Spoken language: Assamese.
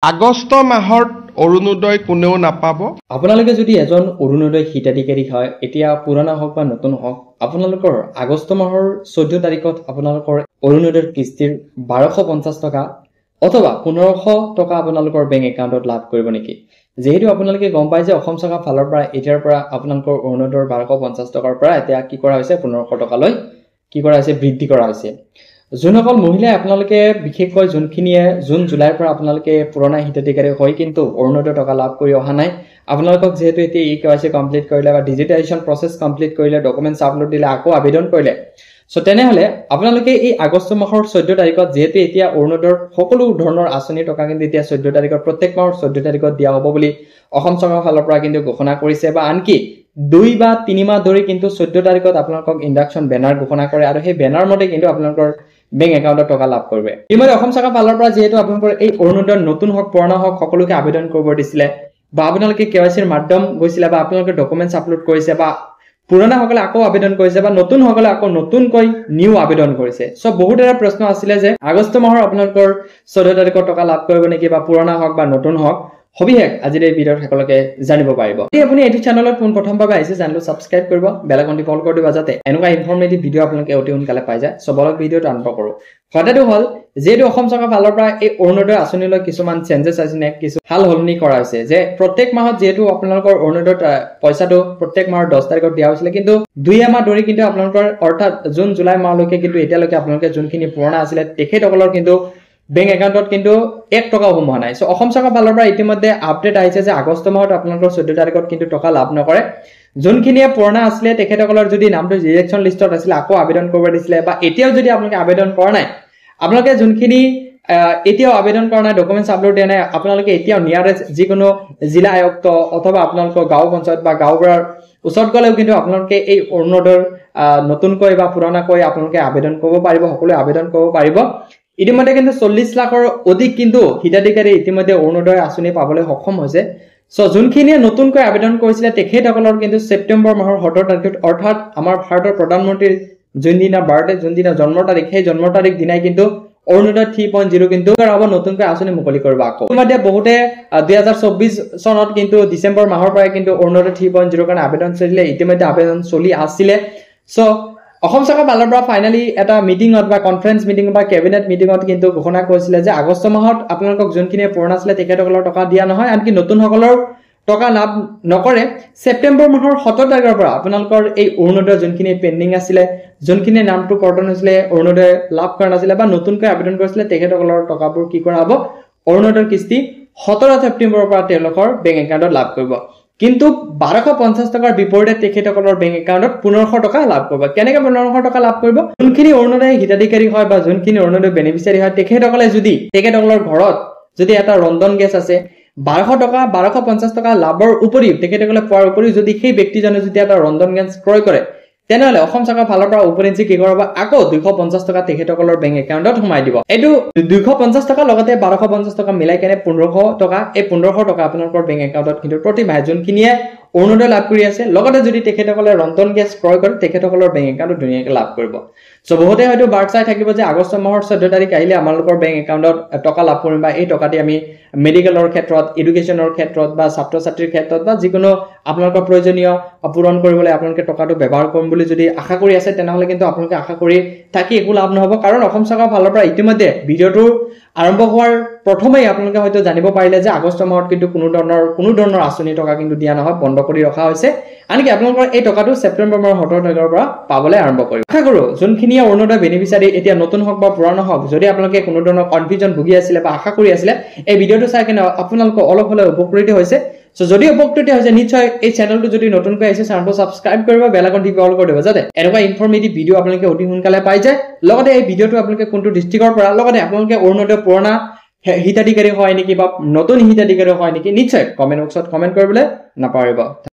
আগষ্ট মাহত অৰুণোদয় কোনেও নাপাব। আপোনালোকে যদি এজন অৰুণোদয় হিতাধিকাৰী হয়, এতিয়া পুৰণা হওক বা নতুন হওক, আপোনালোকৰ আগষ্ট মাহৰ 14 তাৰিখত আপোনালোকৰ অৰুণোদয়ৰ কিস্তিৰ 1250 টকা অথবা 1500 টকা আপোনালোকৰ বেংক একাউণ্টত লাভ কৰিব নেকি। যেহেতু আপোনালোকে গম পায় যে অসম চৰকাৰৰ ফালৰ পৰা এতিয়াৰ পৰা আপোনালোকৰ অৰুণোদয়ৰ 1250 টকাৰ পৰা এতিয়া কি কৰা হৈছে 1500 টকালৈ কি কৰা হৈছে বৃদ্ধি কৰা হৈছে। যোনসকল মহিলাই আপোনালোকে বিশেষকৈ যোনখিনিয়ে জুন জুলাইৰ পৰা আপোনালোকে পুৰণা হিতাধিকাৰী হৈ কিন্তু অৰুণোদয় টকা লাভ কৰি অহা নাই, আপোনালোকক যেহেতু এতিয়া KYC কমপ্লিট কৰিলে বা ডিজিটাইজেশ্যন প্ৰচেছ কমপ্লিট কৰিলে, ডকুমেণ্টছ আপলোড দিলে, আকৌ আবেদন কৰিলে, সো তেনেহলে আপোনালোকে এই আগষ্ট মাহৰ 14 তাৰিখত যেহেতু এতিয়া অৰুণোদয়ৰ সকলো ধৰণৰ আঁচনিৰ টকা কিন্তু এতিয়া 14 তাৰিখত প্ৰত্যেক মাহৰ 14 তাৰিখত দিয়া হ'ব বুলি অসম চৰকাৰৰ ফালৰ পৰা কিন্তু ঘোষণা কৰিছে, বা আনকি 2 বা 3 মাহ ধৰি কিন্তু 14 তাৰিখত আপোনালোকক ইন্ডাকশন বেনাৰ ঘোষণা কৰে আৰু সেই বেনাৰ মতে কিন্তু আপোনালোকৰ বেংক একাউণ্টত টকা লাভ কৰিবে। ইতিমধ্যে অসম চৰকাৰৰ ফালৰ পৰা যেহেতু আপোনালোকৰ এই অৰুণোদয় নতুন হওক পুৰণা হওক সকলোকে আবেদন কৰিব দিছিলে, বা আপোনালোকে KYCৰ মাধ্যম গৈছিলে, বা আপোনালোকে ডকুমেণ্টছ আপলোড কৰিছে, বা পুৰণা সকলে আকৌ আবেদন কৰিছে, বা নতুন সকলে আকৌ নতুনকৈ নিউ আবেদন কৰিছে। সো বহুত এটা প্ৰশ্ন আছিলে যে আগষ্ট মাহৰ আপোনালোকৰ 14 তাৰিখত টকা লাভ কৰিব নেকি, বা পুৰণা হওক বা নতুন হওক, সবিশেষ আজিৰ এই ভিডিঅ'ত সকলোকে জানিব পাৰিব। যদি আপুনি এই চেনেলত প্ৰথমবাৰ আহিছে, চেনেলটো সাবস্ক্ৰাইব কৰিব, বেল আইকনটি অল কৰি দিব যাতে এনেকুৱা ইনফৰমেটিভ ভিডিঅ' আপোনালোকে অতি সোনকালে পাই যায়। সো বলক ভিডিঅ'টো আৰম্ভ কৰোঁ। কথাটো হ'ল যেহেতু অসম চৰকাৰৰ ফালৰ পৰা এই অৰুণোদয় আঁচনিলৈ কিছুমান চেঞ্জেছ আছে, কিছু সাল সলনি কৰা হৈছে, যে প্ৰত্যেক মাহত যেহেতু আপোনালোকৰ অৰুণোদয় পইচাটো প্ৰত্যেক মাহৰ 10 তাৰিখত দিয়া হৈছিলে, কিন্তু 2 মাহ ধৰি কিন্তু আপোনালোকৰ অৰ্থাৎ জুন জুলাই মাহলৈকে কিন্তু এতিয়ালৈকে আপোনালোকে যোনখিনি পুৰণা আছিলে তেখেতসকলৰ কিন্তু বেংক একাউণ্টত কিন্তু 1 টকাও সোমোৱা নাই। সো অসম চৰকাৰৰ ফালৰ পৰা ইতিমধ্যে আপডেট আহিছে যে আগষ্ট মাহত আপোনালোকৰ 14 তাৰিখত কিন্তু টকা লাভ নকৰে। যোনখিনিয়ে পুৰণা আছিলে তেখেতসকলৰ যদি নামটো ৰিজেকশ্যন লিষ্টত আছিলে আকৌ আবেদন কৰিব দিছিলে, বা এতিয়াও যদি আপোনালোকে আবেদন কৰা নাই, আপোনালোকে যোনখিনি এতিয়াও আবেদন কৰা নাই, ডকুমেণ্টছ আপলোড দিয়া নাই, আপোনালোকে এতিয়াও নিয়াৰেষ্ট যিকোনো জিলা আয়ুক্ত অথবা আপোনালোকৰ গাঁও পঞ্চায়ত বা গাঁওবুঢ়াৰ ওচৰত গ'লেও কিন্তু আপোনালোকে এই অৰুণোদয়ৰ নতুনকৈ বা পুৰণাকৈ আপোনালোকে আবেদন কৰিব পাৰিব, সকলোৱে আবেদন কৰিব পাৰিব। ইতিমধ্যে কিন্তু 40 লাখৰ অধিক কিন্তু হিতাধিকাৰী ইতিমধ্যে অৰুণোদয় আঁচনি পাবলৈ সক্ষম হৈছে। সো যোনখিনিয়ে নতুনকৈ আবেদন কৰিছিলে তেখেতসকলৰ কিন্তু ছেপ্টেম্বৰ মাহৰ 17 তাৰিখত অৰ্থাৎ আমাৰ ভাৰতৰ প্ৰধানমন্ত্ৰীৰ যোনদিনা বাৰ্থডে, যোনদিনা জন্মৰ তাৰিখ, সেই জন্মৰ তাৰিখ দিনাই কিন্তু অৰুণোদয় 3.0 কিন্তু হ'ব নতুনকৈ আঁচনি মুকলি কৰিব। আকৌ ইতিমধ্যে বহুতে 2024 চনত কিন্তু ডিচেম্বৰ মাহৰ পৰাই কিন্তু অৰুণোদয় 3.0 কাৰণে আবেদন চলিলে, ইতিমধ্যে আবেদন চলি আছিলে। সো অসম চৰকাৰৰ ফালৰ পৰা ফাইনালি এটা মিটিঙত বা কনফাৰেন্স মিটিং বা কেবিনেট মিটিঙত কিন্তু ঘোষণা কৰিছিলে যে আগষ্ট মাহত আপোনালোকক যোনখিনিয়ে পুৰণা আছিলে তেখেতসকলৰ টকা দিয়া নহয়, আনকি নতুনসকলৰ টকা লাভ নকৰে। ছেপ্টেম্বৰ মাহৰ 17 তাৰিখৰ পৰা আপোনালোকৰ এই অৰুণোদয় যোনখিনি পেণ্ডিং আছিলে, যোনখিনি নামটো কৰ্তন হৈছিলে, অৰুণোদয় লাভ কৰা নাছিলে বা নতুনকৈ আবেদন কৰিছিলে, তেখেতসকলৰ টকাবোৰ কি কৰা হ'ব, অৰুণোদয়ৰ কিস্তি 17 ছেপ্টেম্বৰৰ পৰা তেওঁলোকৰ বেংক একাউণ্টত লাভ কৰিব। কিন্তু 1250 টকাৰ বিপৰীতে তেখেতসকলৰ বেংক একাউণ্টত 1500 টকা লাভ কৰিব। কেনেকৈ 1500 টকা লাভ কৰিব? যোনখিনি অৰুণোদয় হিতাধিকাৰী হয় বা যোনখিনি অৰুণোদয় বেনিফিচিয়াৰী হয় তেখেতসকলে যদি তেখেতসকলৰ ঘৰত যদি এটা ৰন্ধন গেছ আছে, 1200 টকা 1250 টকা লাভৰ উপৰিও তেখেতসকলে পোৱাৰ উপৰিও যদি সেই ব্যক্তিজনে যদি এটা ৰন্ধন গেছ ক্ৰয় কৰে, তেনেহলে অসম চৰকাৰৰ ফালৰ পৰা উপৰেঞ্চি কি কৰিব, আকৌ 250 টকা তেখেতসকলৰ বেংক একাউণ্টত সোমাই দিব। এইটো 250 টকা লগতে 1250 টকা মিলাই কেনে 1500 টকা, এই 1500 টকা আপোনালোকৰ বেংক একাউণ্টত কিন্তু প্ৰতি মাহে যোনখিনিয়ে অৰুণোদয় লাভ কৰি আছে, লগতে যদি তেখেতসকলে ৰন্ধন গেছ ক্ৰয় কৰে তেখেতসকলৰ বেংক একাউণ্টত ধুনীয়াকৈ লাভ কৰিব। সো বহুতে হয়তো বাৰ্ড চাই থাকিব যে আগষ্ট মাহৰ 14 তাৰিখ আহিলে আমালোকৰ বেংক একাউণ্টত টকা লাভ কৰিম, বা এই টকাটি আমি মেডিকেলৰ ক্ষেত্ৰত, এডুকেশ্যনৰ ক্ষেত্ৰত বা ছাত্ৰ ছাত্ৰীৰ ক্ষেত্ৰত বা যিকোনো আপোনালোকৰ প্ৰয়োজনীয় পূৰণ কৰিবলৈ আপোনালোকে টকাটো ব্যৱহাৰ কৰিম বুলি যদি আশা কৰি আছে, তেনেহলে কিন্তু আপোনালোকে আশা কৰি থাকি একো লাভ নহ'ব। কাৰণ অসম চৰকাৰৰ ফালৰ পৰা ইতিমধ্যে ভিডিঅ'টো আৰম্ভ হোৱাৰ প্ৰথমেই আপোনালোকে হয়তো জানিব পাৰিলে যে আগষ্ট মাহত কিন্তু কোনো ধৰণৰ আঁচনি টকা কিন্তু দিয়া নহয়, বন্ধ কৰি ৰখা হৈছে। আনকি আপোনালোকৰ এই টকাটো ছেপ্টেম্বৰ মাহৰ 17 তাৰিখৰ পৰা পাবলৈ আৰম্ভ কৰিব। আশা কৰোঁ যোনখিনিয়ে অৰুণোদয় বেনিফিচিয়াৰী এতিয়া নতুন হওক বা পুৰণা হওক, যদি আপোনালোকে কোনো ধৰণৰ কনফিউজন ভুগি আছিলে বা আশা কৰি আছিলে, এই ভিডিঅ'টো চাই কিনে আপোনালোকৰ অলপ হ'লেও উপকৃত হৈছে। সো যদি উপকৃত হৈছে, নিশ্চয় এই চেনেলটো যদি নতুনকৈ আহিছে চেনেলটো সাবস্ক্ৰাইব কৰিব, বেল আইকনটি অল কৰি দিব যাতে এনেকুৱা ইনফৰমেটিভ ভিডিঅ' আপোনালোকে অতি সোনকালে পাই যায়। লগতে এই ভিডিঅ'টো আপোনালোকে কোনটো ডিষ্ট্ৰিক্টৰ পৰা, লগতে আপোনালোকে অৰুণোদয় পুৰণা হিতাধিকাৰী হয় নেকি বা নতুন হিতাধিকাৰী হয় নেকি, নিশ্চয় কমেণ্ট বক্সত কমেণ্ট কৰিবলৈ নাপাহৰিব।